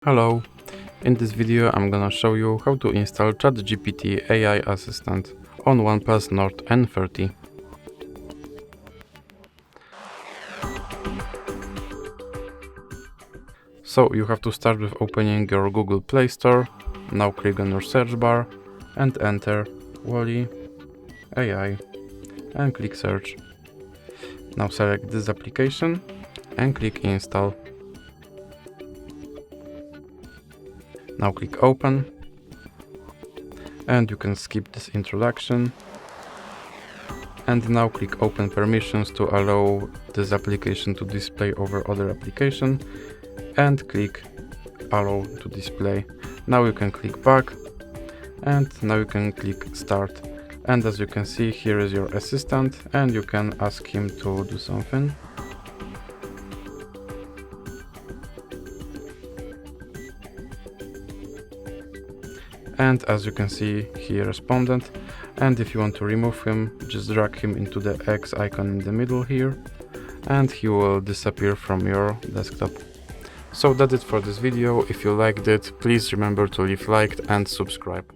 Hello, in this video I'm gonna show you how to install Chat GPT AI assistant on OnePlus Nord N30. So you have to start with opening your Google Play Store. Now click on your search bar and enter Wally AI and click search. Now select this application and click install. Now click open and you can skip this introduction. And now click open permissions to allow this application to display over other application and click allow to display. Now you can click back and now you can click start. And as you can see, here is your assistant and you can ask him to do something. And as you can see, he responded. And if you want to remove him, just drag him into the X icon in the middle here and he will disappear from your desktop. So that's it for this video. If you liked it, please remember to leave a like and subscribe.